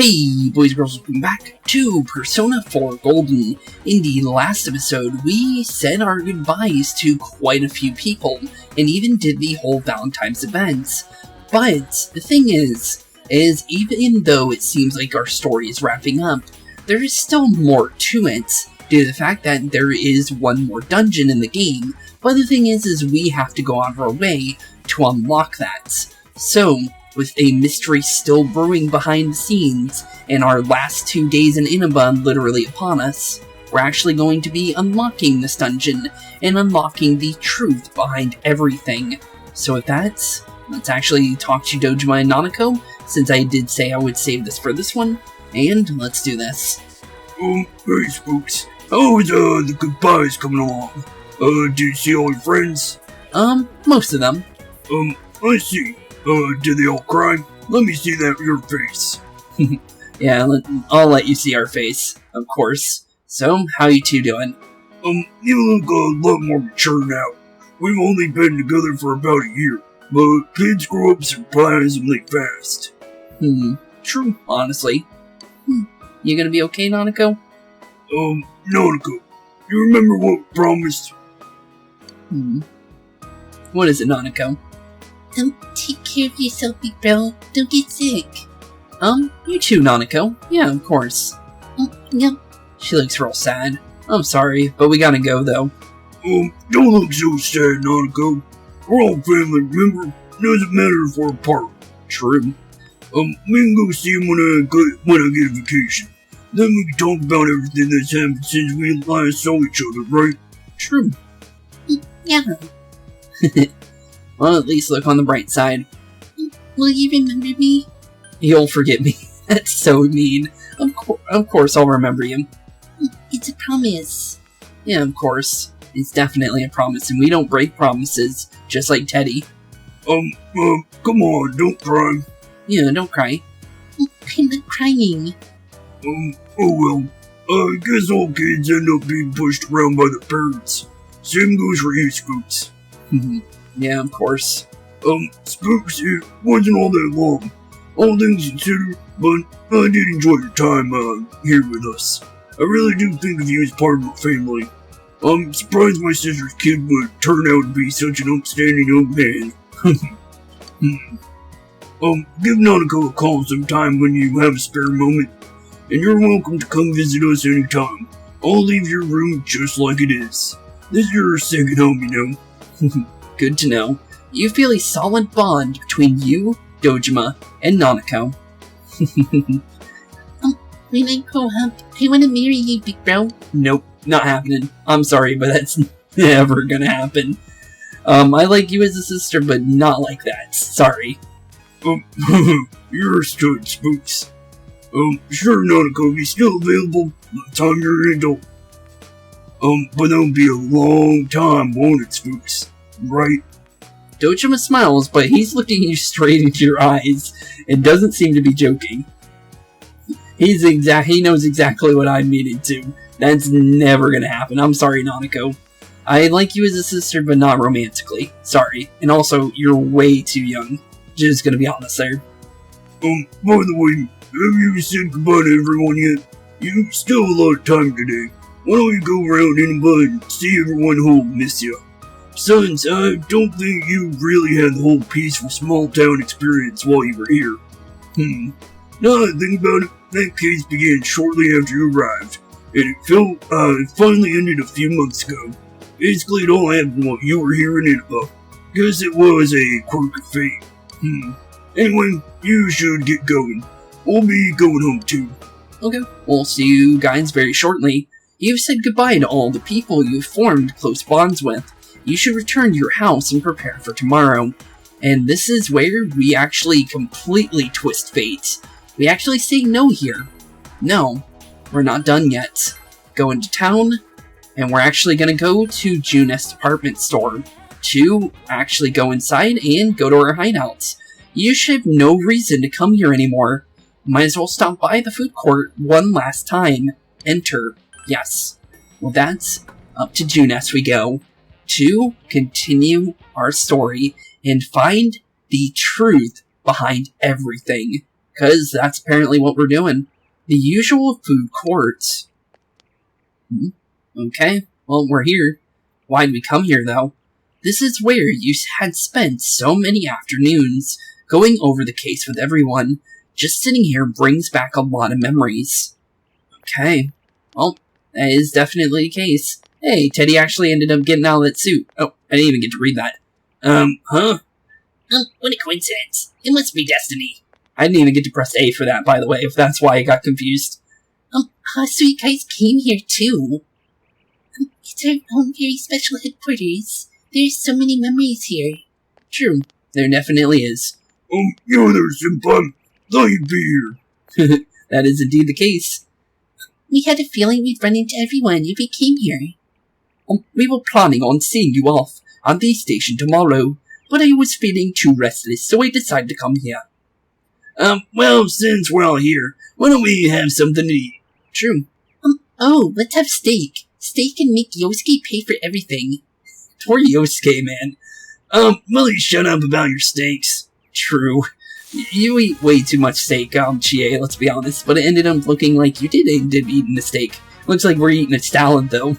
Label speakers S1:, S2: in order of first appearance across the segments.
S1: Hey boys and girls, welcome back to Persona 4 Golden. In the last episode, we said our goodbyes to quite a few people, and even did the whole Valentine's event. But the thing is even though it seems like our story is wrapping up, there is still more to it, due to the fact that there is one more dungeon in the game. But the thing is we have to go out of our way to unlock that. So, with a mystery still brewing behind the scenes, and our last 2 days in Inaba literally upon us, we're actually going to be unlocking this dungeon, and unlocking the truth behind everything. So with that, let's actually talk to Dojima and Nanako, since I did say I would save this for this one, and let's do this.
S2: Hey Spooks, how is the goodbyes coming along? Do you see all your friends?
S1: Most of them.
S2: I see. Did they all cry? Let me see your face.
S1: Yeah, I'll let you see our face, of course. So, how you two doing?
S2: You look a lot more mature now. We've only been together for about a year, but kids grow up surprisingly fast.
S1: True, honestly. You gonna be okay, Nanako?
S2: Nanako, you remember what we promised?
S1: What is it, Nanako?
S3: Take care of yourself, big bro. Don't get sick.
S1: You too, Nanako. Yeah, of course.
S3: Yep.
S1: She looks real sad. I'm sorry, but we gotta go, though.
S2: Don't look so sad, Nanako. We're all family, remember? Doesn't matter if we're apart.
S1: True.
S2: We can go see him when I get a vacation. Then we can talk about everything that's happened since we last saw each other, right?
S1: True.
S3: Yeah.
S1: Well, at least look on the bright side.
S3: Will you remember me?
S1: You'll forget me. That's so mean. Of course I'll remember you.
S3: It's a promise.
S1: Yeah, of course. It's definitely a promise, and we don't break promises, just like Teddy.
S2: Come on, don't cry.
S1: Yeah, don't cry.
S3: I'm not crying.
S2: Oh well. I guess all kids end up being pushed around by their parents. Same goes for you, Spooks.
S1: Yeah, of course.
S2: Spooks, it wasn't all that long. All things considered, but I did enjoy your time, here with us. I really do think of you as part of our family. I'm surprised my sister's kid would turn out to be such an upstanding young man. Give Nanako a call sometime when you have a spare moment, and you're welcome to come visit us anytime. I'll leave your room just like it is. This is your second home, you know.
S1: Good to know. You feel a solid bond between you, Dojima, and Nanako.
S3: When I grow up, I want to marry you, big bro.
S1: Nope, not happening. I'm sorry, but that's never gonna happen. I like you as a sister, but not like that. Sorry.
S2: You're stood, Spooks. Sure, Nanako, be still available by the time you're an adult. But that'll be a long time, won't it, Spooks? Right?
S1: Dojima smiles, but he's looking you straight into your eyes, and doesn't seem to be joking. He knows exactly what I'm meaning to. That's never gonna happen. I'm sorry, Nanako. I like you as a sister, but not romantically. Sorry. And also, you're way too young. Just gonna be honest there.
S2: By the way, have you said goodbye to everyone yet? You still have a lot of time today. Why don't you go around and see everyone who'll miss you? Besides, I don't think you really had the whole peaceful small town experience while you were here. Now that I think about it, that case began shortly after you arrived, and it finally ended a few months ago. Basically, it all happened while you were here in Inaba. Guess it was a quirk of fate. Anyway, you should get going. We'll be going home too.
S1: Okay, we'll see you guys very shortly. You've said goodbye to all the people you've formed close bonds with. You should return to your house and prepare for tomorrow. And this is where we actually completely twist fate. We actually say no here. No, we're not done yet. Go into town, and we're actually gonna go to Junes department store to actually go inside and go to our hideouts. You should have no reason to come here anymore. Might as well stop by the food court one last time. Enter. Yes. Well, that's up to Junes we go to continue our story and find the truth behind everything. because that's apparently what we're doing. The usual food courts. Okay, well, we're here. Why'd we come here, though? This is where you had spent so many afternoons going over the case with everyone. Just sitting here brings back a lot of memories. Okay, well, that is definitely the case. Hey, Teddy actually ended up getting out of that suit. Oh, I didn't even get to read that.
S2: Huh?
S3: What a coincidence. It must be destiny.
S1: I didn't even get to press A for that, by the way, if that's why I got confused.
S3: So you guys came here too. It's our own very special headquarters. There's so many memories here.
S1: True, there definitely is.
S2: You're there, Senpai. Thought you'd be here.
S1: That is indeed the case.
S3: We had a feeling we'd run into everyone if we came here.
S1: We were planning on seeing you off at the station tomorrow, but I was feeling too restless, so I decided to come here.
S2: Well, since we're all here, why don't we have something to eat?
S1: True.
S3: Let's have steak. Steak can make Yosuke pay for everything.
S1: Poor Yosuke, man.
S2: Will you shut up about your steaks?
S1: True. You eat way too much steak, Chie, let's be honest, but it ended up looking like you did end up eating the steak. Looks like we're eating a salad, though.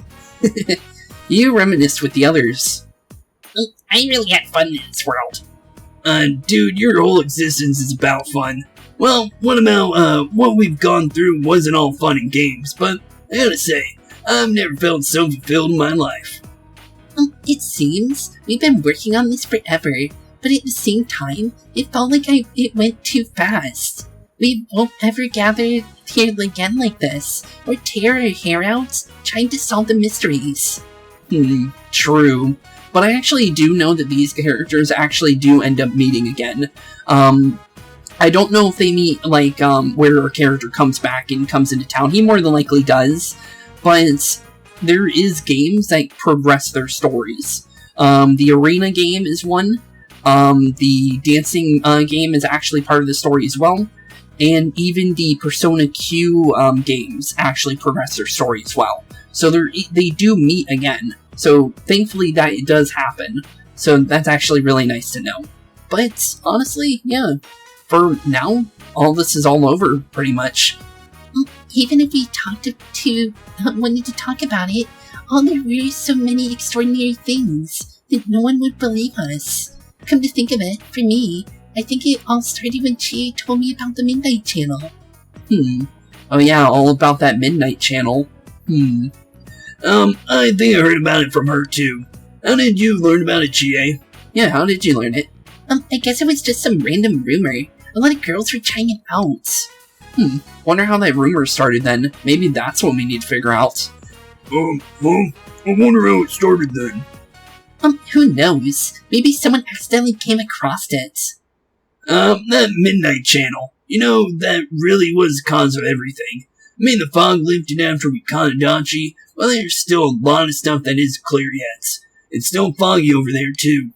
S1: You reminisced with the others.
S3: I really had fun in this world.
S2: Dude, your whole existence is about fun. Well, what about, what we've gone through wasn't all fun and games, but I gotta say, I've never felt so fulfilled in my life.
S3: It seems we've been working on this forever, but at the same time, it felt like it went too fast. We won't ever gather here again like this, or tear our hair out trying to solve the mysteries.
S1: True. But I actually do know that these characters actually do end up meeting again. I don't know if they meet, like, where a character comes back and comes into town. He more than likely does. But there is games that progress their stories. The arena game is one. The dancing game is actually part of the story as well. And even the Persona Q games actually progress their story as well. So they do meet again. So thankfully that it does happen. So that's actually really nice to know. But honestly, yeah. For now, all this is all over, pretty much.
S3: Even if we wanted to talk about it, there were so many extraordinary things that no one would believe us. Come to think of it, for me, I think it all started when Chie told me about the Midnight Channel.
S1: Oh yeah, all about that Midnight Channel.
S2: I think I heard about it from her too. How did you learn about it, Chie?
S1: Yeah, how did you learn it?
S3: I guess it was just some random rumor. A lot of girls were trying it out.
S1: Wonder how that rumor started then. Maybe that's what we need to figure out.
S2: I wonder how it started then.
S3: Who knows? Maybe someone accidentally came across it.
S2: That Midnight Channel. You know, that really was the cause of everything. I mean, the fog lifted after we caught Adachi, but there's still a lot of stuff that isn't clear yet. It's still foggy over there, too.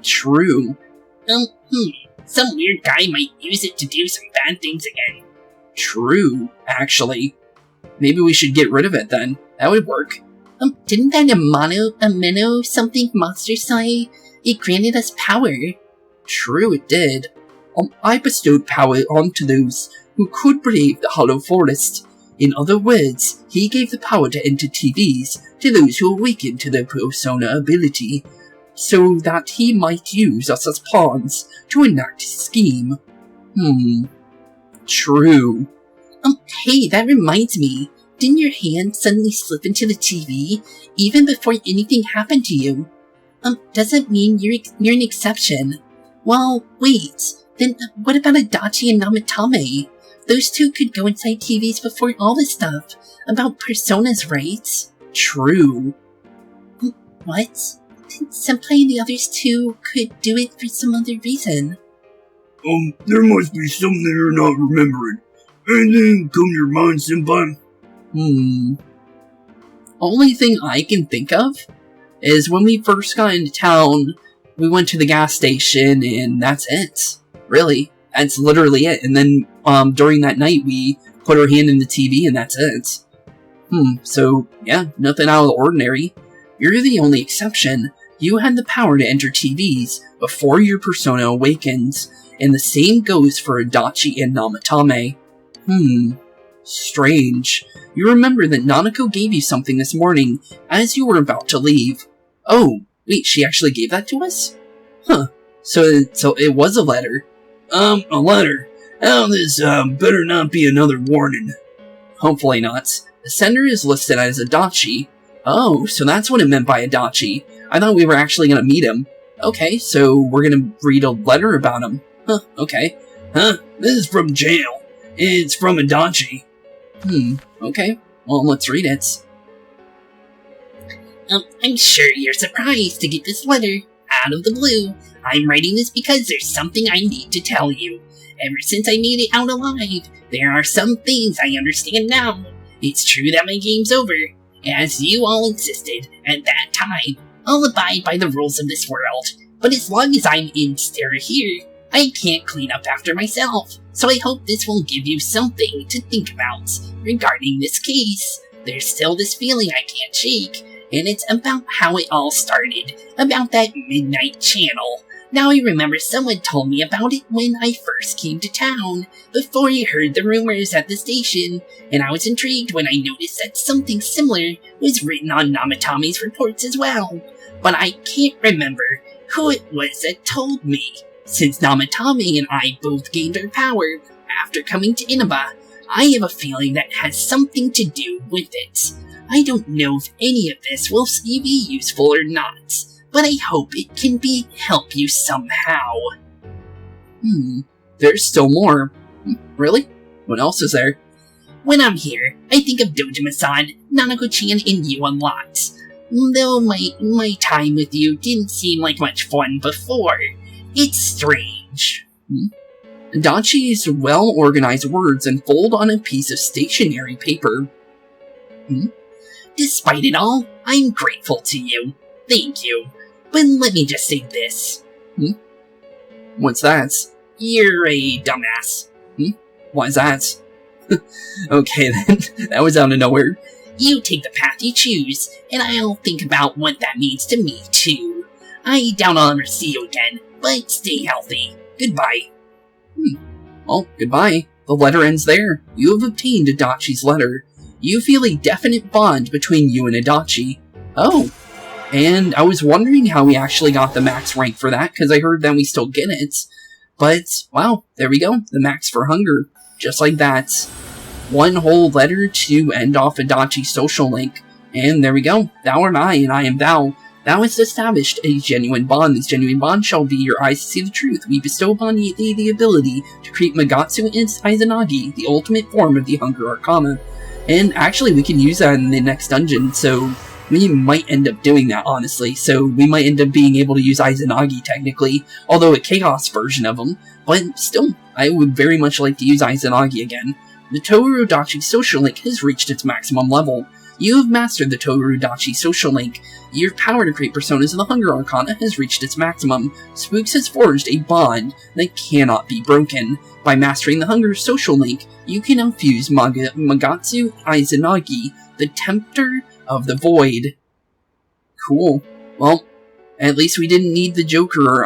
S1: True.
S3: Some weird guy might use it to do some bad things again.
S1: True, actually. Maybe we should get rid of it then. That would work.
S3: Didn't that Ameno something monster say? It granted us power.
S1: True, it did. I bestowed power onto those who could brave the Hollow Forest. In other words, he gave the power to enter TVs to those who awakened to their persona ability, so that he might use us as pawns to enact his scheme. True.
S3: Hey, that reminds me. Didn't your hand suddenly slip into the TV, even before anything happened to you? Doesn't mean you're an exception. Well, wait. Then what about Adachi and Namatame? Those two could go inside TVs before all this stuff about personas, right?
S1: True.
S3: What? Then Senpai and the others too could do it for some other reason.
S2: There must be something you're not remembering. Anything come to your mind, Senpai?
S1: Only thing I can think of is when we first got into town, we went to the gas station and that's it. Really. That's literally it. And then during that night we put our hand in the TV and that's it. So yeah, nothing out of the ordinary. You're the only exception. You had the power to enter TVs before your persona awakens, and the same goes for Adachi and Namatame. Strange. You remember that Nanako gave you something this morning as you were about to leave. Oh, wait, she actually gave that to us? Huh. So it was a letter.
S2: A letter? Oh, this, better not be another warning.
S1: Hopefully not. The sender is listed as Adachi. Oh, so that's what it meant by Adachi. I thought we were actually gonna meet him. Okay, so we're gonna read a letter about him. Huh, okay.
S2: Huh? This is from jail. It's from Adachi.
S1: Okay. Well, let's read it.
S3: I'm sure you're surprised to get this letter out of the blue. I'm writing this because there's something I need to tell you. Ever since I made it out alive, there are some things I understand now. It's true that my game's over. As you all insisted at that time, I'll abide by the rules of this world. But as long as I'm still here, I can't clean up after myself. So I hope this will give you something to think about regarding this case. There's still this feeling I can't shake, and it's about how it all started, about that midnight channel. Now I remember someone told me about it when I first came to town, before I heard the rumors at the station, and I was intrigued when I noticed that something similar was written on Namatame's reports as well. But I can't remember who it was that told me. Since Namatame and I both gained our power after coming to Inaba, I have a feeling that has something to do with it. I don't know if any of this will be useful or not, but I hope it can help you somehow.
S1: There's still more. Really? What else is there?
S3: When I'm here, I think of Dojima-san, Nanako-chan, and you a lot. Though my time with you didn't seem like much fun before, it's strange.
S1: Adachi's well-organized words unfold on a piece of stationery paper.
S3: Despite it all, I'm grateful to you. Thank you. But let me just say this.
S1: What's that?
S3: You're a dumbass.
S1: Why's that? Okay then, that was out of nowhere.
S3: You take the path you choose, and I'll think about what that means to me too. I doubt I'll ever see you again, but stay healthy. Goodbye.
S1: Well, goodbye. The letter ends there. You have obtained Adachi's letter. You feel a definite bond between you and Adachi. Oh, and I was wondering how we actually got the max rank for that, because I heard that we still get it. But, wow, there we go. The max for hunger. Just like that. One whole letter to end off Adachi's social link. And there we go. Thou art I, and I am thou. Thou hast established a genuine bond. These genuine bonds shall be your eyes to see the truth. We bestow upon thee the ability to create Magatsu and Izanagi, the ultimate form of the Hunger Arcana. And actually, we can use that in the next dungeon, so we might end up doing that, honestly. So we might end up being able to use Izanagi, technically, although a Chaos version of them. But still, I would very much like to use Izanagi again. The Toru Adachi social link has reached its maximum level. You have mastered the Toru Adachi social link. Your power to create personas in the Hunger Arcana has reached its maximum. Spooks has forged a bond that cannot be broken. By mastering the Hunger social link, you can now fuse Magatsu Izanagi, the Tempter of the Void. Cool. Well, at least we didn't need the Joker,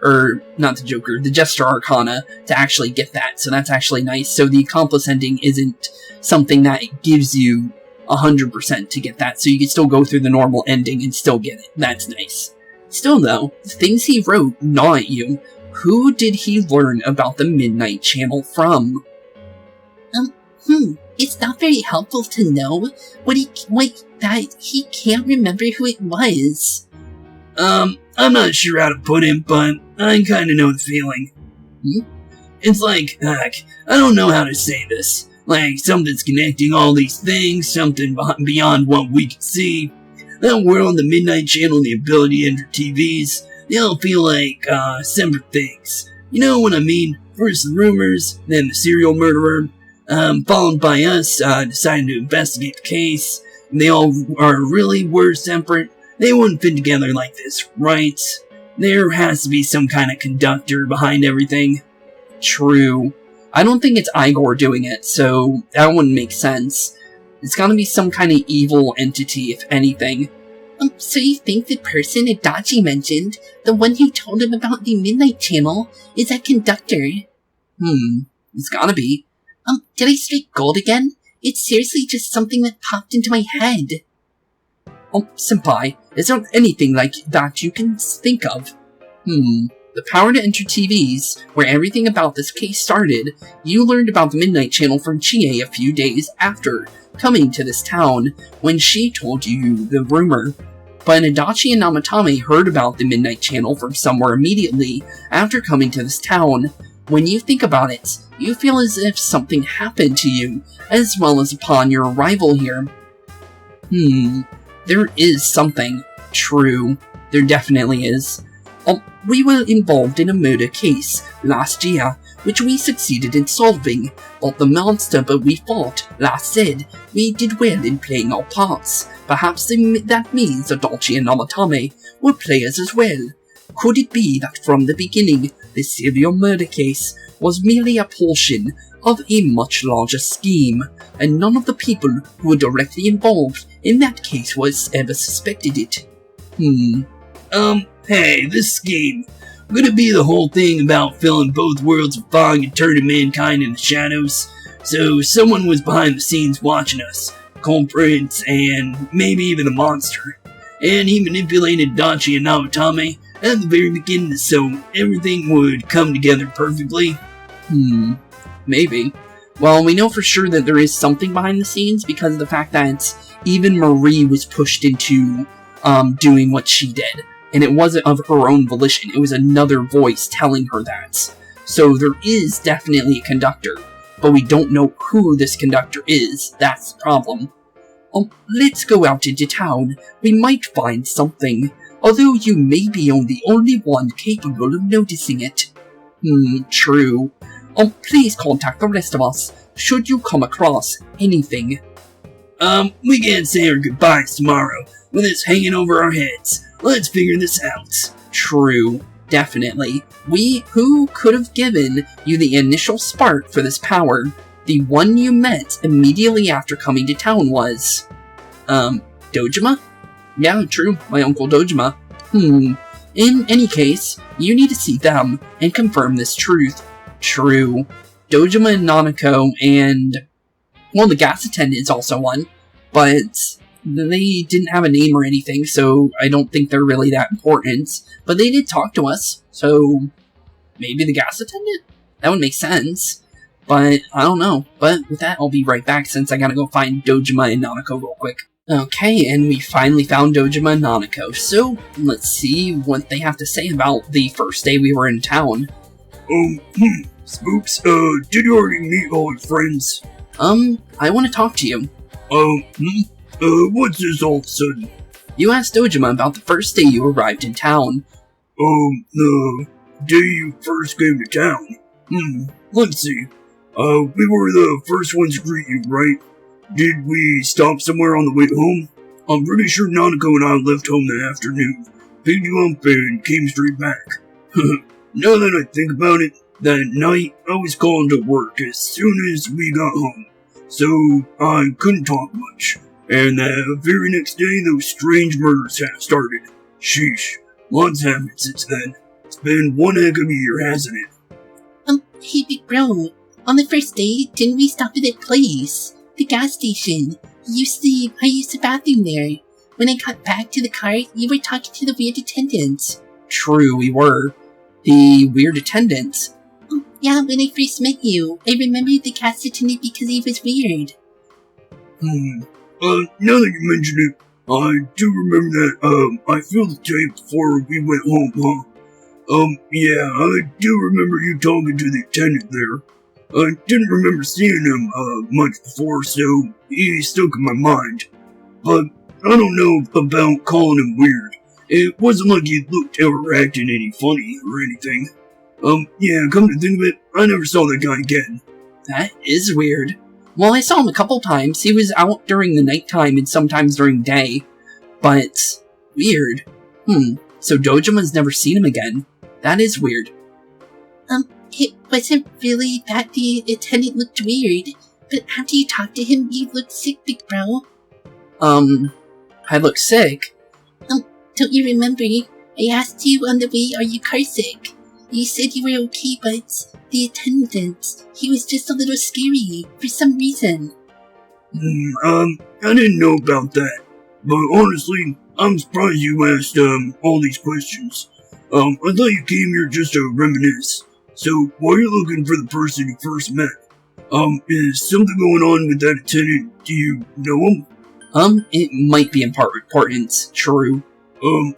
S1: the Jester Arcana to actually get that, so that's actually nice. So the Accomplice ending isn't something that gives you 100% to get that, so you can still go through the normal ending and still get it. That's nice. Still though, the things he wrote gnaw at you. Who did he learn about the Midnight Channel from?
S3: It's not very helpful to know that he can't remember who it was.
S2: I'm not sure how to put it, but I kinda know the feeling. It's like, I don't know how to say this. Like, something's connecting all these things, something beyond what we can see. That world, the Midnight Channel, the ability to enter TVs, they all feel like, separate things. You know what I mean? First the rumors, then the serial murderer, followed by us, deciding to investigate the case. They all were separate. They wouldn't fit together like this, right? There has to be some kind of conductor behind everything.
S1: True. I don't think it's Igor doing it, so that wouldn't make sense. It's gotta be some kind of evil entity, if anything.
S3: So you think the person Adachi mentioned, the one who told him about the Midnight Channel, is that conductor?
S1: It's gotta be.
S3: Did I strike gold again? It's seriously just something that popped into my head.
S1: Senpai, is there anything like that you can think of? The power to enter TVs, where everything about this case started. You learned about the Midnight Channel from Chie a few days after coming to this town, when she told you the rumor. But Adachi and Namatame heard about the Midnight Channel from somewhere immediately after coming to this town. When you think about it, you feel as if something happened to you, as well as upon your arrival here. There is something. True, there definitely is. We were involved in a murder case last year, which we succeeded in solving, but the monster we fought last said we did well in playing our parts. Perhaps that means Adachi and Namatame were players as well. Could it be that from the beginning, the serial murder case was merely a portion of a much larger scheme, and none of the people who were directly involved in that case was ever suspected it?
S2: Hey, this scheme. Could it be the whole thing about filling both worlds of fog and turning mankind into shadows? So someone was behind the scenes watching us, culprits, and maybe even a monster. And he manipulated Dachi and Namatame at the very beginning so everything would come together perfectly.
S1: Maybe. Well, we know for sure that there is something behind the scenes because of the fact that even Marie was pushed into doing what she did. And it wasn't of her own volition, it was another voice telling her that. So there is definitely a conductor, but we don't know who this conductor is, that's the problem. Let's go out into town, we might find something, although you may be the only one capable of noticing it. True. Please contact the rest of us, should you come across anything.
S2: We can't say our goodbyes tomorrow, with this hanging over our heads. Let's figure this out.
S1: True, definitely. Who could have given you the initial spark for this power? The one you met immediately after coming to town was... Dojima? Yeah, true, my Uncle Dojima. In any case, you need to see them and confirm this truth. True. Dojima and Nanako and... well, the gas attendant is also one, but... they didn't have a name or anything, so I don't think they're really that important. But they did talk to us, so maybe the gas attendant? That would make sense. But I don't know. But with that, I'll be right back since I gotta go find Dojima and Nanako real quick. Okay, and we finally found Dojima and Nanako, so let's see what they have to say about the first day we were in town.
S2: Spooks, did you already meet all your friends?
S1: I want to talk to you.
S2: What's this all of a sudden?
S1: You asked Dojima about the first day you arrived in town.
S2: The day you first came to town? Let's see. We were the first ones to greet you, right? Did we stop somewhere on the way home? I'm pretty sure Nanako and I left home that afternoon, picked you up, and came straight back. Now that I think about it, that night I was called to work as soon as we got home, so I couldn't talk much. And the very next day, those strange murders have started. Sheesh, lots happened since then. It's been one heck of a year, hasn't it?
S3: Hey big bro, on the first day, didn't we stop at that place? The gas station. I used the bathroom there. When I got back to the car, you were talking to the weird attendant.
S1: True, we were. The weird attendant?
S3: Yeah, when I first met you, I remembered the gas attendant because he was weird.
S2: Now that you mention it, I do remember that, I filmed the tape before we went home, huh? Yeah, I do remember you talking to the attendant there. I didn't remember seeing him, much before, so he stuck in my mind. But I don't know about calling him weird. It wasn't like he looked ever acting any funny or anything. Yeah, come to think of it, I never saw that guy again.
S1: That is weird. Well, I saw him a couple times. He was out during the nighttime and sometimes during day. But, weird. So Dojima's never seen him again. That is weird.
S3: It wasn't really that the attendant looked weird, but after you talked to him, you looked sick, big bro.
S1: I look sick?
S3: Don't you remember? I asked you on the way, are you car sick? You said you were okay, but the attendant, he was just a little scary for some reason.
S2: I didn't know about that. But honestly, I'm surprised you asked, all these questions. I thought you came here just to reminisce. So, while you're looking for the person you first met, is something going on with that attendant? Do you know him?
S1: It might be important, true.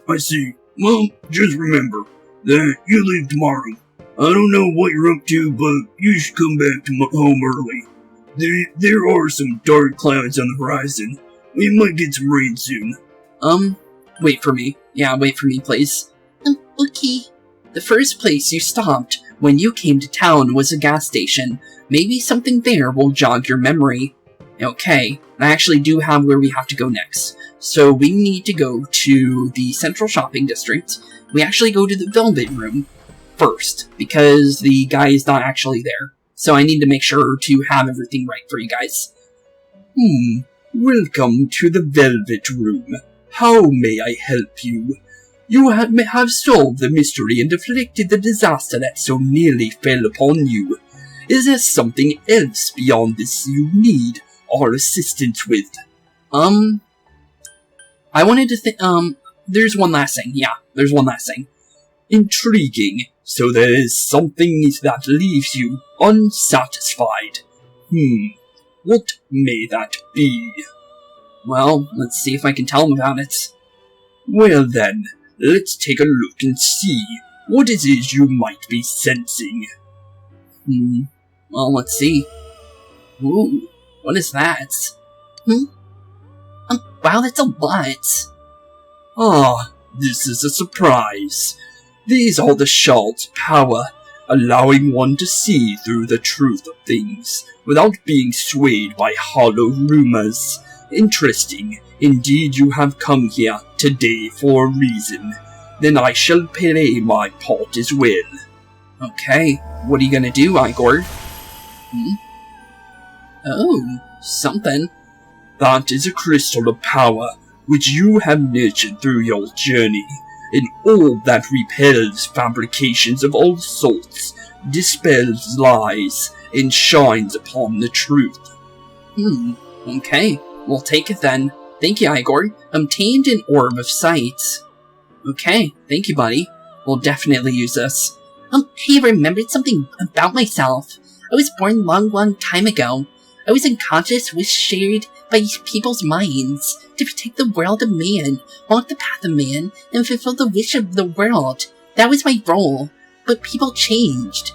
S2: I see. Well, just remember that you leave tomorrow. I don't know what you're up to, but you should come back to home early. There are some dark clouds on the horizon. We might get some rain soon.
S1: Wait for me. Yeah, wait for me, please.
S3: Okay.
S1: The first place you stopped when you came to town was a gas station. Maybe something there will jog your memory. Okay, I actually do have where we have to go next. So we need to go to the central shopping district. We actually go to the Velvet Room first, because the guy is not actually there. So I need to make sure to have everything right for you guys.
S2: Welcome to the Velvet Room. How may I help you? You have solved the mystery and deflected the disaster that so nearly fell upon you. Is there something else beyond this you need our assistance with?
S1: I wanted to think, there's one last thing. Yeah, there's one last thing.
S2: Intriguing. So there is something that leaves you unsatisfied. What may that be?
S1: Well, let's see if I can tell him about it.
S2: Well then, let's take a look and see what it is you might be sensing.
S1: Well, let's see. Ooh, what is that?
S3: Wow, that's a lot.
S2: Ah, this is a surprise. These are the shards' power, allowing one to see through the truth of things, without being swayed by hollow rumors. Interesting. Indeed, you have come here today for a reason. Then I shall play my part as well.
S1: Okay, what are you gonna do, Igor? Oh, something.
S2: That is a crystal of power, which you have nurtured through your journey, and all that repels fabrications of all sorts, dispels lies, and shines upon the truth.
S1: Okay, we'll take it then. Thank you, Igor. Obtained an orb of sight. Okay, thank you, buddy. We'll definitely use this.
S3: Hey, I remembered something about myself. I was born long time ago. I was unconscious, was shared by people's minds to protect the world of man, walk the path of man, and fulfill the wish of the world. That was my role. But people changed.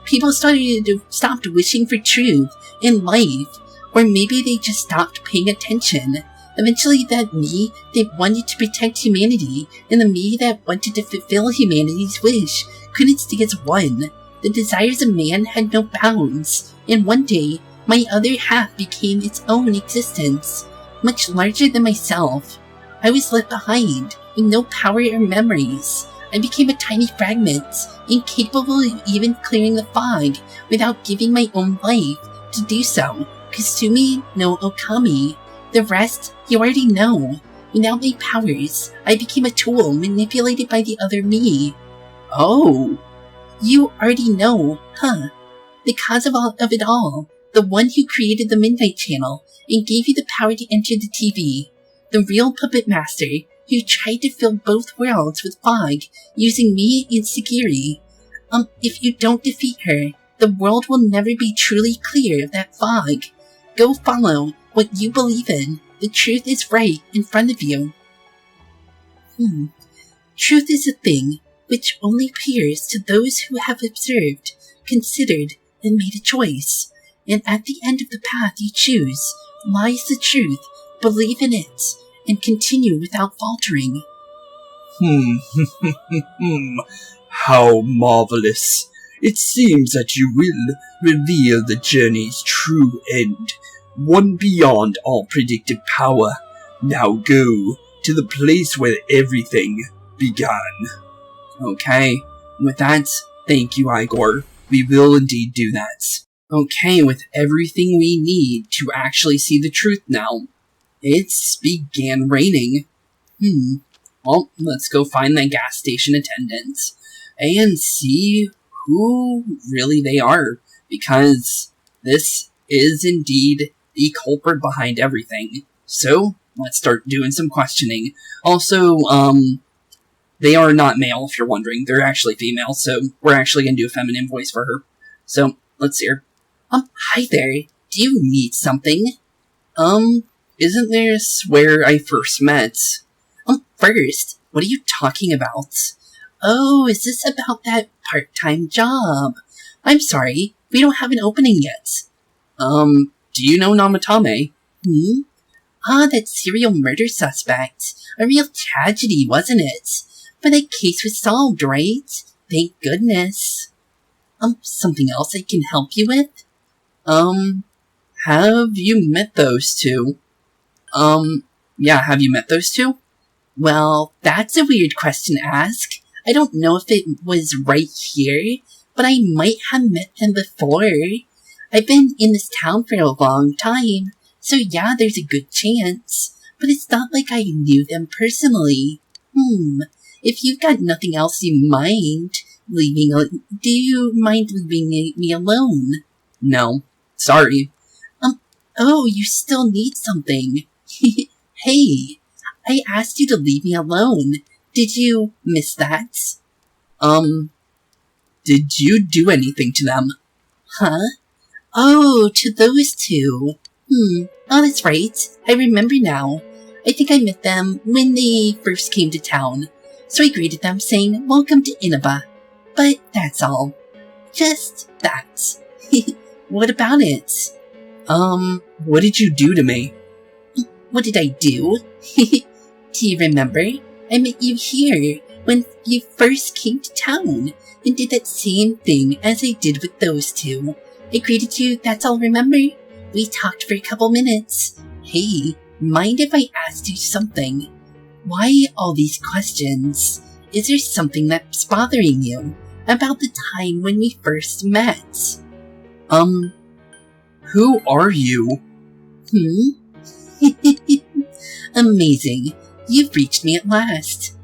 S3: People stopped wishing for truth in life, or maybe they just stopped paying attention. Eventually, that me that wanted to protect humanity and the me that wanted to fulfill humanity's wish couldn't stay as one. The desires of man had no bounds, and one day, my other half became its own existence, much larger than myself. I was left behind, with no power or memories. I became a tiny fragment, incapable of even clearing the fog without giving my own life to do so. Kasumi no Okami. The rest, you already know. Without my powers, I became a tool manipulated by the other me.
S1: Oh,
S3: you already know, huh? The cause of it all. The one who created the Midnight Channel and gave you the power to enter the TV. The real puppet master who tried to fill both worlds with fog using me and Sagiri. If you don't defeat her, the world will never be truly clear of that fog. Go follow what you believe in. The truth is right in front of you. Truth is a thing which only appears to those who have observed, considered, and made a choice. And at the end of the path you choose lies the truth. Believe in it, and continue without faltering.
S2: How marvelous. It seems that you will reveal the journey's true end, one beyond all predictive power. Now go to the place where everything began.
S1: okay. With that, thank you, Igor. We will indeed do that. Okay, with everything we need to actually see the truth now, it's began raining. Well, let's go find the gas station attendants and see who really they are, because this is indeed the culprit behind everything. So, let's start doing some questioning. Also, they are not male, if you're wondering. They're actually female, so we're actually going to do a feminine voice for her. So, let's hear.
S3: Hi there. Do you need something?
S1: Isn't this where I first met?
S3: First, what are you talking about? Oh, is this about that part-time job? I'm sorry, we don't have an opening yet.
S1: Do you know Namatame?
S3: That serial murder suspect. A real tragedy, wasn't it? But that case was solved, right? Thank goodness. Something else I can help you with?
S1: Have you met those two? Yeah, have you met those two?
S3: Well, that's a weird question to ask. I don't know if it was right here, but I might have met them before. I've been in this town for a long time, so yeah, there's a good chance. But it's not like I knew them personally. If you've got nothing else do you mind leaving me alone?
S1: No. Sorry.
S3: Oh, you still need something. Hey, I asked you to leave me alone. Did you miss that?
S1: Did you do anything to them?
S3: Huh? Oh, to those two. Oh, that's right. I remember now. I think I met them when they first came to town. So I greeted them saying, "Welcome to Inaba." But that's all. Just that. What about it?
S1: What did you do to me?
S3: What did I do? Do you remember? I met you here when you first came to town and did that same thing as I did with those two. I greeted you, that's all, remember? We talked for a couple minutes. Hey, mind if I asked you something? Why all these questions? Is there something that's bothering you about the time when we first met?
S1: Who are you?
S3: Amazing. You've reached me at last.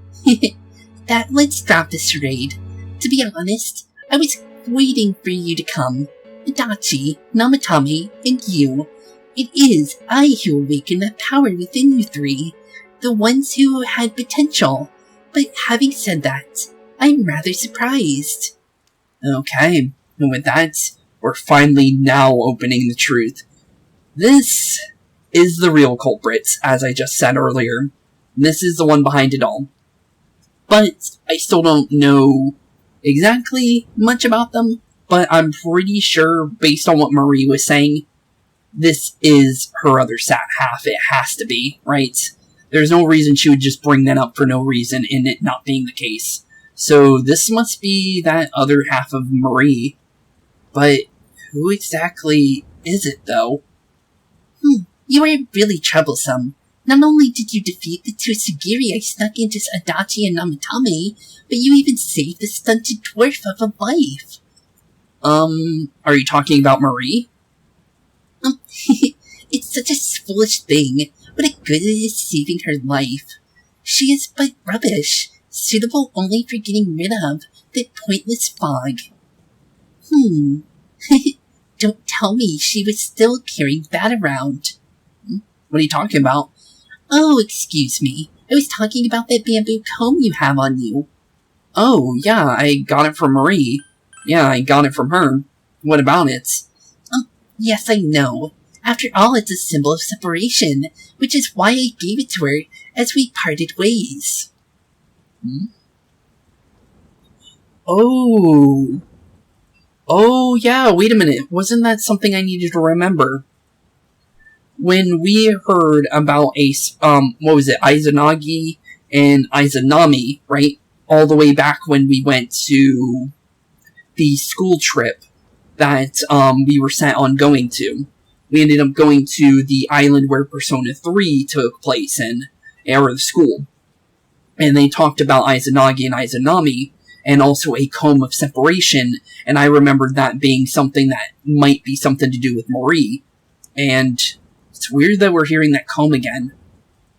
S3: Let's drop the charade. To be honest, I was waiting for you to come. Adachi, Namatame, and you. It is I who awakened that power within you three. The ones who had potential. But having said that, I'm rather surprised.
S1: Okay, and with that, we're finally now opening the truth. This is the real culprit, as I just said earlier. This is the one behind it all. But I still don't know exactly much about them, but I'm pretty sure, based on what Marie was saying, this is her other half. It has to be, right? There's no reason she would just bring that up for no reason in it not being the case. So this must be that other half of Marie. But who exactly is it, though?
S3: You are really troublesome. Not only did you defeat the two Sugiri I snuck into Adachi and Namatame, but you even saved the stunted dwarf of a life.
S1: Are you talking about Marie?
S3: It's such a foolish thing. What a good it is saving her life. She is but rubbish, suitable only for getting rid of that pointless fog. Don't tell me she was still carrying that around.
S1: What are you talking about?
S3: Oh, excuse me. I was talking about that bamboo comb you have on you.
S1: Oh, yeah, I got it from Marie. Yeah, I got it from her. What about it?
S3: Yes, I know. After all, it's a symbol of separation, which is why I gave it to her as we parted ways.
S1: Oh, yeah, wait a minute. Wasn't that something I needed to remember? When we heard about Izanagi and Izanami, right? All the way back when we went to the school trip that, we were set on going to. We ended up going to the island where Persona 3 took place in, or the school. And they talked about Izanagi and Izanami, and also a comb of separation, and I remembered that being something that might be something to do with Marie. And it's weird that we're hearing that comb again.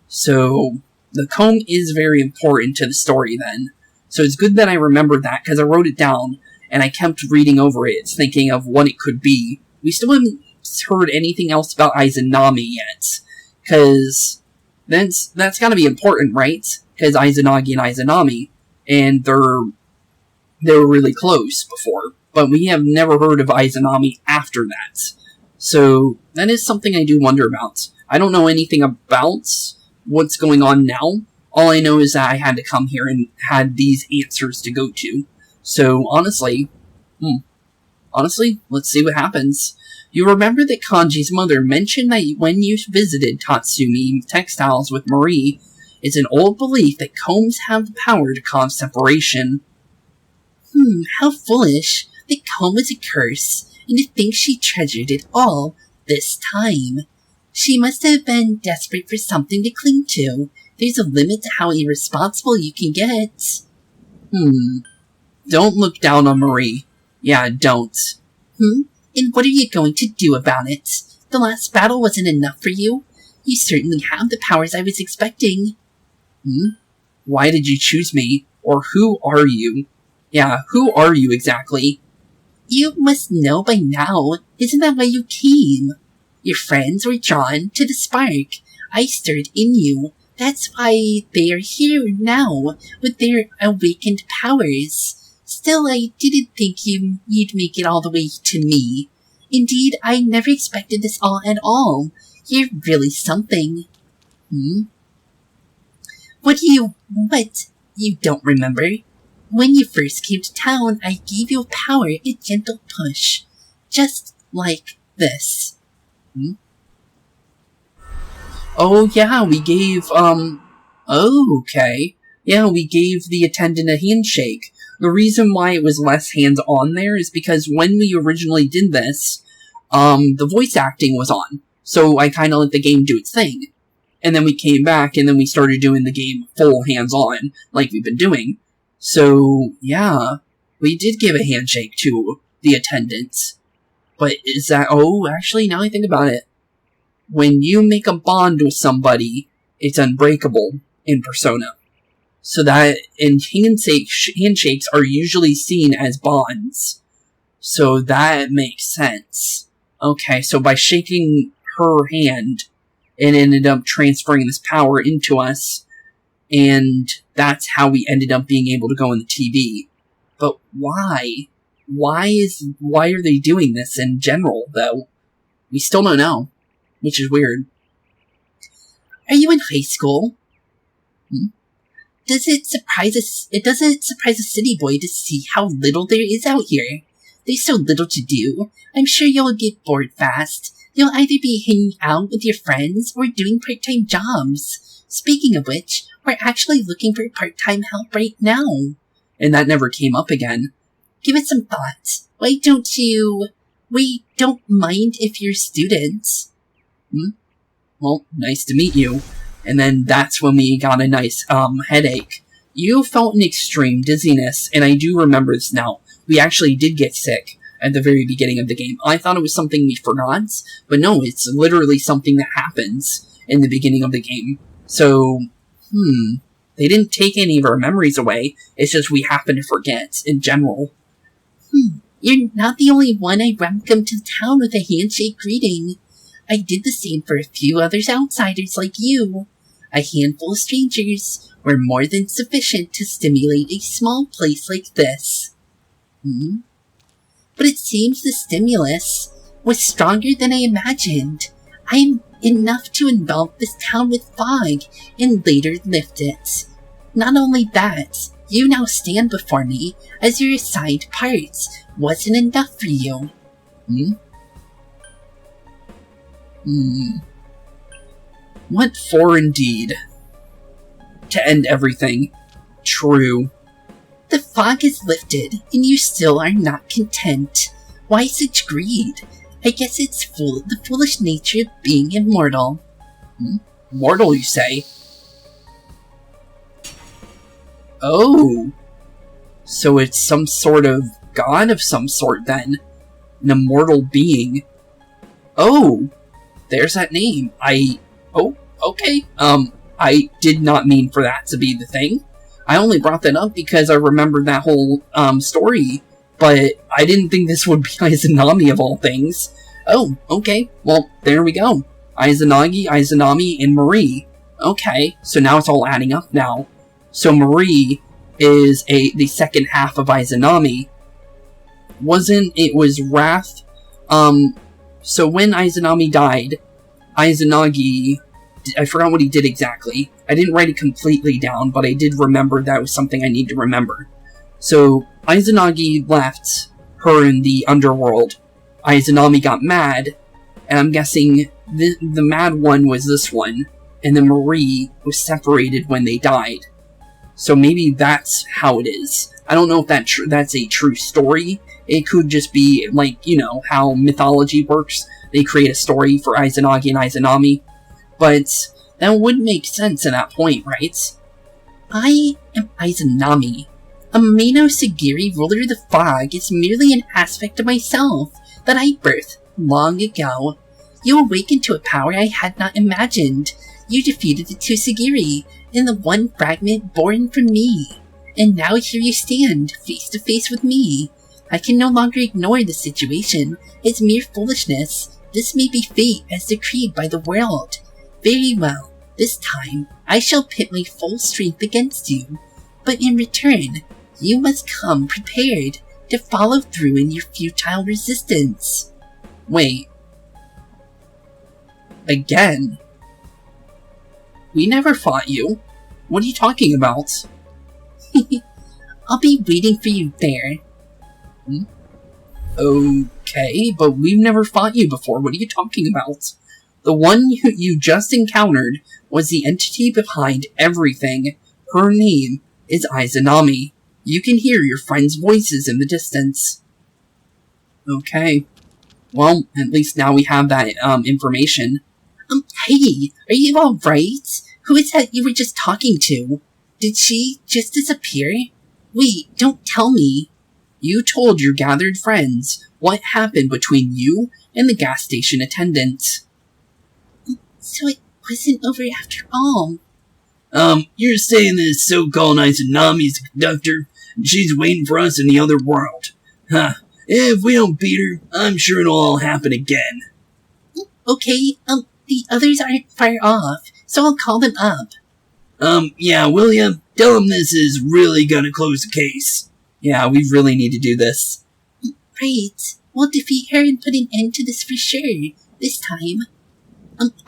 S1: So, the comb is very important to the story then. So it's good that I remembered that, because I wrote it down, and I kept reading over it, thinking of what it could be. We still haven't heard anything else about Izanami yet, because that's gotta be important, right? Because Izanagi and Izanami, and they were really close before, but we have never heard of Izanami after that. So that is something I do wonder about. I don't know anything about what's going on now. All I know is that I had to come here and had these answers to go to. So honestly, let's see what happens. You remember that Kanji's mother mentioned that when you visited Tatsumi Textiles with Marie, it's an old belief that combs have the power to cause separation.
S3: How foolish. The comb was a curse, and to think she treasured it all this time. She must have been desperate for something to cling to. There's a limit to how irresponsible you can get.
S1: Don't look down on Marie. Yeah, don't.
S3: And what are you going to do about it? The last battle wasn't enough for you. You certainly have the powers I was expecting.
S1: Why did you choose me? Or who are you? Yeah, who are you exactly?
S3: You must know by now. Isn't that why you came? Your friends were drawn to the spark I stirred in you. That's why they are here now, with their awakened powers. Still, I didn't think you'd make it all the way to me. Indeed, I never expected this all at all. You're really something. What? You don't remember? When you first came to town, I gave you a power, a gentle push. Just like this.
S1: Oh, yeah, we gave, okay. Yeah, we gave the attendant a handshake. The reason why it was less hands-on there is because when we originally did this, the voice acting was on. So I kinda let the game do its thing. And then we came back, and then we started doing the game full hands-on, like we've been doing. So, yeah, we did give a handshake to the attendant. But is that... Oh, actually, now I think about it. When you make a bond with somebody, it's unbreakable in Persona. So that... And handshakes are usually seen as bonds. So that makes sense. Okay, so by shaking her hand, it ended up transferring this power into us, and that's how we ended up being able to go on the TV. But why? Why are they doing this in general, though? We still don't know, which is weird.
S3: Are you in high school? Doesn't it surprise a city boy to see how little there is out here? There's so little to do. I'm sure you'll get bored fast. You'll either be hanging out with your friends or doing part-time jobs. Speaking of which, we're actually looking for part-time help right now.
S1: And that never came up again.
S3: Give it some thought. We don't mind if you're students.
S1: Well, nice to meet you. And then that's when we got a nice, headache. You felt an extreme dizziness, and I do remember this now. We actually did get sick at the very beginning of the game. I thought it was something we forgot, but no, it's literally something that happens in the beginning of the game. So, they didn't take any of our memories away, it's just we happen to forget, in general.
S3: You're not the only one I welcomed to town with a handshake greeting. I did the same for a few others outsiders like you. A handful of strangers were more than sufficient to stimulate a small place like this. But it seems the stimulus was stronger than I imagined. I'm enough to envelop this town with fog and later lift it. Not only that, you now stand before me as your assigned parts wasn't enough for you.
S1: What for indeed? To end everything. True.
S3: The fog is lifted, and you still are not content. Why such greed? I guess it's the foolish nature of being immortal.
S1: Mortal, you say? Oh. So it's some sort of god of some sort, then. An immortal being. Oh. There's that name. Oh, okay. I did not mean for that to be the thing. I only brought that up because I remembered that whole story, but I didn't think this would be Izanami of all things. Oh, okay, well, there we go. Izanagi, Izanami, and Marie. Okay, so now it's all adding up now. So Marie is the second half of Izanami. It was Wrath. So when Izanami died, Izanagi, I forgot what he did exactly. I didn't write it completely down, but I did remember that was something I need to remember. So Izanagi left her in the underworld. Izanami got mad, and I'm guessing the mad one was this one, and then Marie was separated when they died. So maybe that's how it is. I don't know if that's a true story. It could just be, like, you know, how mythology works. They create a story for Izanagi and Izanami. But that would make sense at that point, right?
S3: I am Izanami. Amino Sagiri, ruler of the fog, is merely an aspect of myself that I birthed long ago. You awakened to a power I had not imagined. You defeated the two Sagiri, and the one fragment born from me. And now here you stand, face to face with me. I can no longer ignore the situation. It's mere foolishness. This may be fate as decreed by the world. Very well. This time, I shall pit my full strength against you. But in return, you must come prepared to follow through in your futile resistance.
S1: Wait. Again? We never fought you. What are you talking about?
S3: I'll be waiting for you there.
S1: Okay, but we've never fought you before. What are you talking about? The one you just encountered was the entity behind everything. Her name is Izanami. You can hear your friends' voices in the distance. Okay. Well, at least now we have that information.
S3: Hey, are you alright? Who is that you were just talking to? Did she just disappear? Wait, don't tell me.
S1: You told your gathered friends what happened between you and the gas station attendant.
S3: So it wasn't over after all.
S2: You're saying this so-called Izanami's the conductor, and she's waiting for us in the other world. Huh. If we don't beat her, I'm sure it'll all happen again.
S3: Okay, the others aren't far off, so I'll call them up.
S2: Yeah, will ya? Tell them this is really gonna close the case.
S1: Yeah, we really need to do this.
S3: Right. We'll defeat her and put an end to this for sure. This time.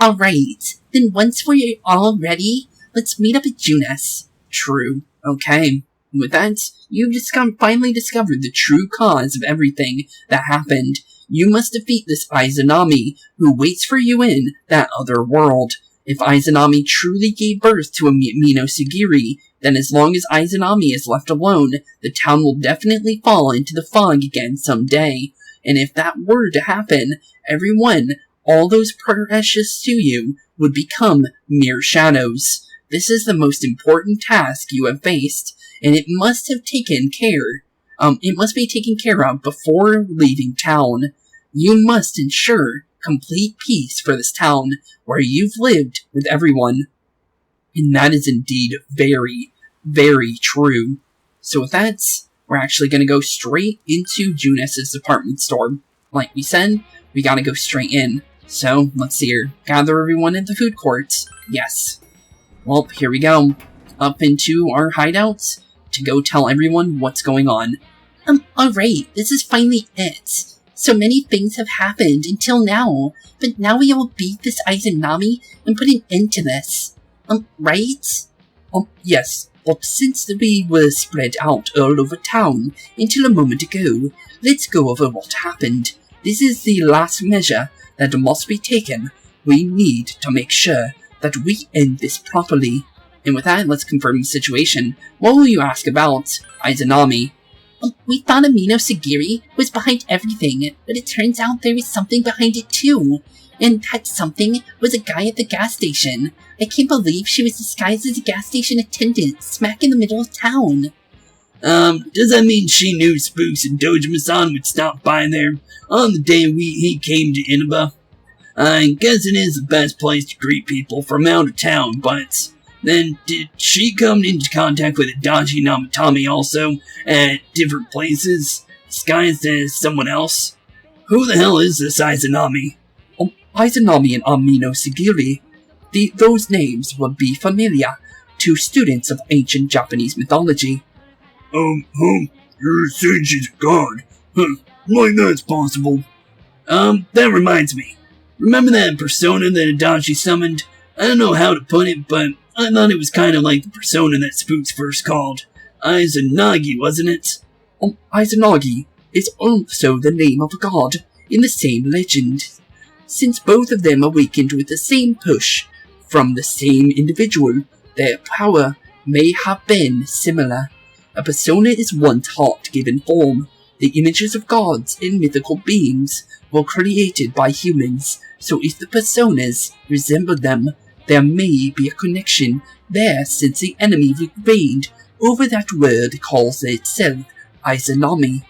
S3: Alright. Then once we're all ready, let's meet up at Junas.
S1: True. Okay. With that, you've finally discovered the true cause of everything that happened. You must defeat this Izanami, who waits for you in that other world. If Izanami truly gave birth to a Mino Sagiri, then as long as Izanami is left alone, the town will definitely fall into the fog again someday. And if that were to happen, everyone, all those precious to you, would become mere shadows. This is the most important task you have faced, and it must be taken care of before leaving town. You must ensure complete peace for this town, where you've lived with everyone. And that is indeed very, very true. So with that, we're actually going to go straight into Junas's department store. Like we said, we gotta go straight in. So, let's see here. Gather everyone in the food court. Yes. Well, here we go. Up into our hideouts to go tell everyone what's going on.
S3: Alright, this is finally it. So many things have happened until now, but now we will beat this Izanami and put an end to this. Right?
S1: Yes. But since we were spread out all over town until a moment ago, let's go over what happened. This is the last measure that must be taken. We need to make sure that we end this properly. And with that, let's confirm the situation. What will you ask about Izanami?
S3: We thought Amino Sagiri was behind everything, but it turns out there was something behind it too. And that something was a guy at the gas station. I can't believe she was disguised as a gas station attendant, smack in the middle of town.
S2: Does that mean she knew Spooks and Dojima-san would stop by there on the day he came to Inaba? I guess it is the best place to greet people from out of town, but Then did she come into contact with Adachi Namatame also at different places, disguised as someone else? Who the hell is this Izanami?
S1: Izanami and Amino Sagiri. Those names would be familiar to students of ancient Japanese mythology.
S2: You're saying she's a god? Like that's possible. That reminds me. Remember that persona that Adachi summoned? I don't know how to put it, but I thought it was kind of like the persona that Spooks first called. Izanagi, wasn't it?
S1: Izanagi is also the name of a god in the same legend. Since both of them awakened with the same push from the same individual, their power may have been similar. A persona is one's heart-given form. The images of gods and mythical beings were created by humans, so if the personas resemble them, there may be a connection there since the enemy reigned over that word calls itself Izanami.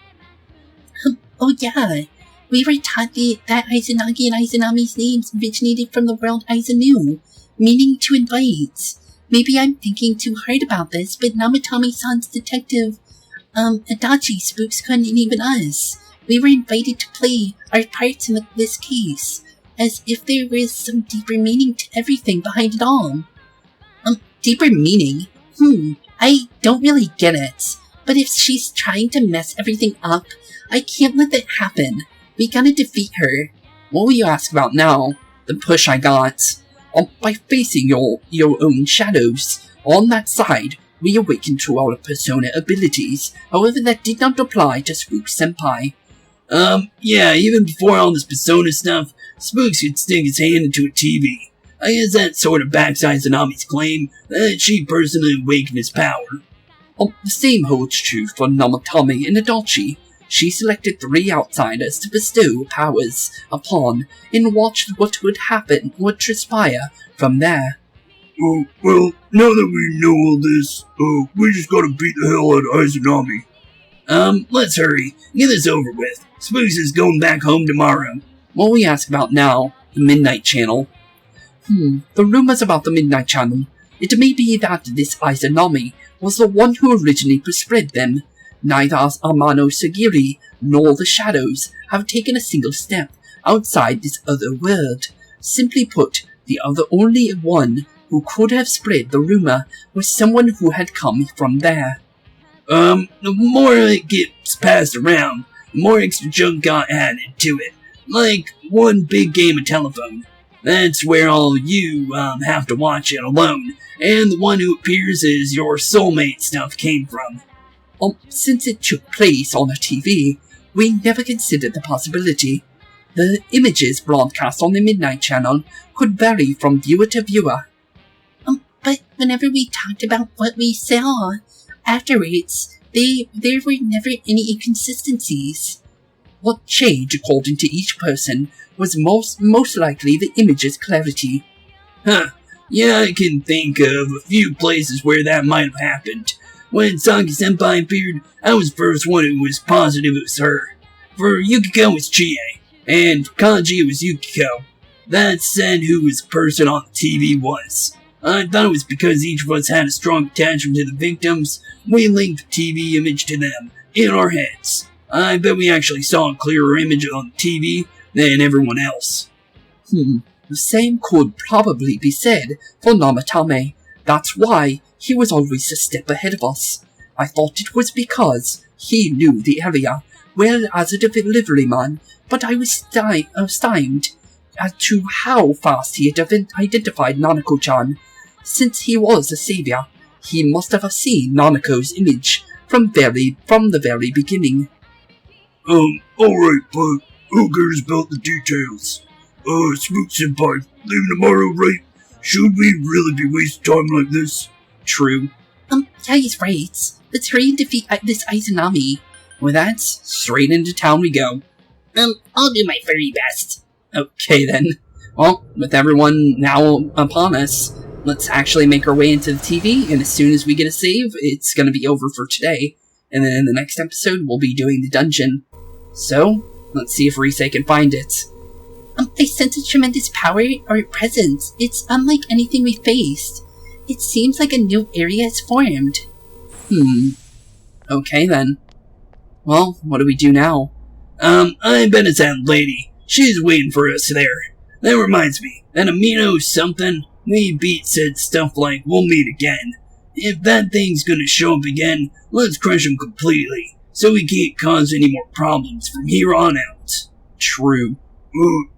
S3: Oh yeah, we were taught that Izanagi and Izanami's names originated from the word Izanu, meaning to invite. Maybe I'm thinking too hard about this, but Namatame-san's detective, Adachi Spooks couldn't even us. We were invited to play our parts in this case, as if there was some deeper meaning to everything behind it all. Deeper meaning? I don't really get it. But if she's trying to mess everything up, I can't let that happen. We gotta defeat her.
S1: What will you ask about now? The push I got. By facing your own shadows. On that side, we awakened through our persona abilities. However, that did not apply to Spooks Senpai.
S2: Yeah, even before all this persona stuff, Spooks could stick his hand into a TV. I guess that sort of backs Izanami's claim that she personally awakened his power.
S1: The same holds true for Namatame and Adachi. She selected 3 outsiders to bestow powers upon and watched what would transpire from there.
S2: Well, now that we know all this, we just gotta beat the hell out of Izanami. Let's hurry. Get this over with. Spooks is going back home tomorrow.
S1: What we ask about now, the Midnight Channel. The rumors about the Midnight Channel. It may be that this Izanami was the one who originally spread them. Neither Amano Sagiri nor the Shadows have taken a single step outside this other world. Simply put, the only one who could have spread the rumor was someone who had come from there.
S2: The more it gets passed around, the more extra junk got added to it. Like one big game of telephone. That's where all you have to watch it alone, and the one who appears as your soulmate stuff came from.
S1: Since it took place on a TV, we never considered the possibility. The images broadcast on the Midnight Channel could vary from viewer to viewer.
S3: But whenever we talked about what we saw afterwards, there were never any inconsistencies.
S1: What changed according to each person was most likely the image's clarity.
S2: Yeah, I can think of a few places where that might have happened. When Saki-senpai appeared, I was the first one who was positive it was her. For Yukiko it was Chie, and Kanji it was Yukiko. That said who his person on the TV was. I thought it was because each of us had a strong attachment to the victims, we linked the TV image to them, in our heads. I bet we actually saw a clearer image on the TV than everyone else.
S1: The same could probably be said for Namatame. That's why he was always a step ahead of us. I thought it was because he knew the area well as a delivery man, but I was stymied as to how fast he had identified Nanako-chan. Since he was a savior, he must have seen Nanako's image from the very beginning.
S2: Alright, but who cares about the details? Spooks-senpai, leaving tomorrow, right? Should we really be wasting time like this?
S1: True.
S3: Yeah, he's right. Let's hurry and defeat this Izanami.
S1: With that, straight into town we go.
S3: I'll do my very best.
S1: Okay then. Well, with everyone now upon us, let's actually make our way into the TV, and as soon as we get a save, it's gonna be over for today. And then in the next episode, we'll be doing the dungeon. So, let's see if Risei can find it.
S3: I sense a tremendous power or presence. It's unlike anything we faced. It seems like a new area has formed.
S1: Okay then. Well, what do we do now?
S2: I bet it's that lady. She's waiting for us there. That reminds me, that amino something we beat said stuff like, we'll meet again. If that thing's gonna show up again, let's crush him completely, so we can't cause any more problems from here on out.
S1: True.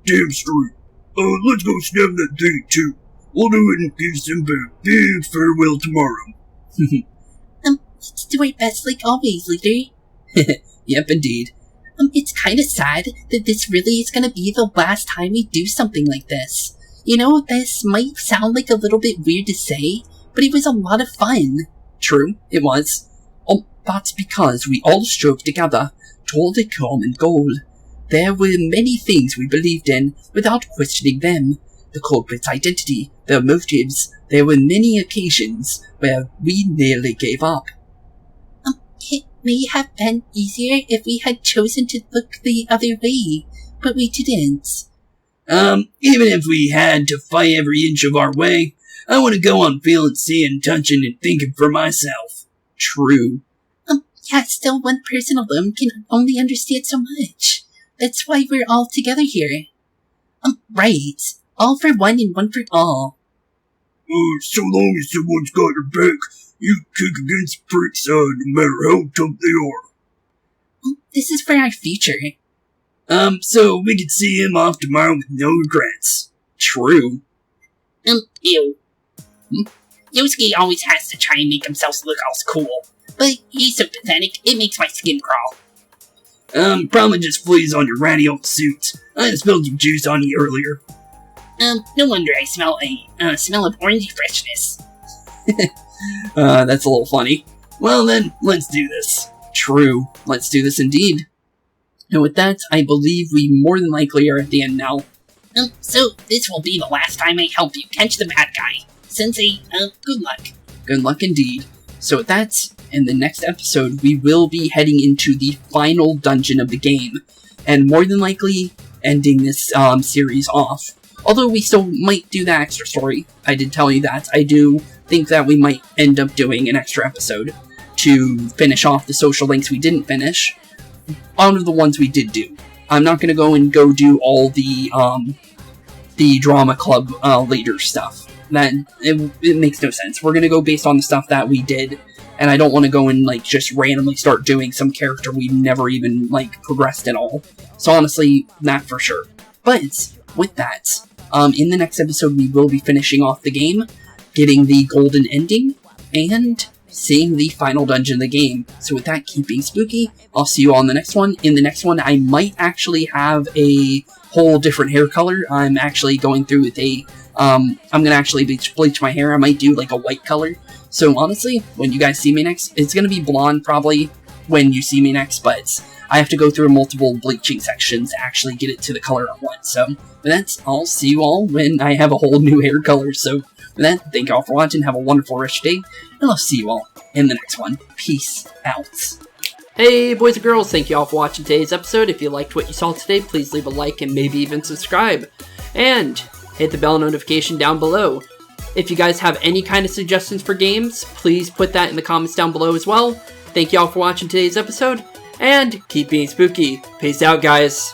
S2: Damn straight. Let's go snap that thing too. We'll do it and give Simba a big farewell tomorrow.
S3: Let's do our best like always, leader.
S1: Yep, indeed.
S3: It's kinda sad that this really is gonna be the last time we do something like this. You know, this might sound like a little bit weird to say, but it was a lot of fun.
S1: True, it was. That's because we all strove together toward a common goal. There were many things we believed in without questioning them. The culprit's identity, their motives. There were many occasions where we nearly gave up.
S3: It may have been easier if we had chosen to look the other way, but we didn't.
S2: Even if we had to fight every inch of our way, I want to go on feeling, seeing, touching, and thinking for myself.
S1: True.
S3: Yeah, still one person alone can only understand so much. That's why we're all together here. Right. All for one and one for all.
S2: So long as someone's got your back, you kick against pricks, no matter how tough they are.
S3: This is for our future.
S2: So we can see him off tomorrow with no regrets.
S1: True.
S3: Ew. Yosuke always has to try and make himself look all cool. But he's so pathetic, it makes my skin crawl.
S2: Probably just fleas on your ratty old suit. I spilled some juice on you earlier.
S3: No wonder I smell a smell of orangey freshness.
S1: That's a little funny.
S2: Well then, let's do this.
S1: True. Let's do this indeed. And with that, I believe we more than likely are at the end now.
S3: So this will be the last time I help you catch the bad guy. Sensei, good luck.
S1: Good luck indeed. So with that, in the next episode, we will be heading into the final dungeon of the game, and more than likely ending this series off. Although we still might do the extra story. I did tell you that. I do think that we might end up doing an extra episode to finish off the social links we didn't finish, out of the ones we did do. I'm not going to go do all the drama club later stuff. Then it makes no sense. We're going to go based on the stuff that we did, and I don't want to go and like just randomly start doing some character we never even like progressed at all. So honestly, that for sure. But with that, in the next episode we will be finishing off the game, getting the golden ending, and seeing the final dungeon of the game. So with that, keep being spooky. I'll see you all in the next one. In the next one, I might actually have a whole different hair color. I'm actually going through with a, I'm gonna actually bleach my hair. I might do like a white color. So honestly, when you guys see me next, it's gonna be blonde probably when you see me next, but I have to go through multiple bleaching sections to actually get it to the color I want. So with that, I'll see you all when I have a whole new hair color. So with that, thank you all for watching. Have a wonderful rest of your day, and I'll see you all in the next one. Peace out. Hey boys and girls, thank you all for watching today's episode. If you liked what you saw today, please leave a like and maybe even subscribe. And hit the bell notification down below. If you guys have any kind of suggestions for games, please put that in the comments down below as well. Thank you all for watching today's episode, and keep being spooky. Peace out, guys.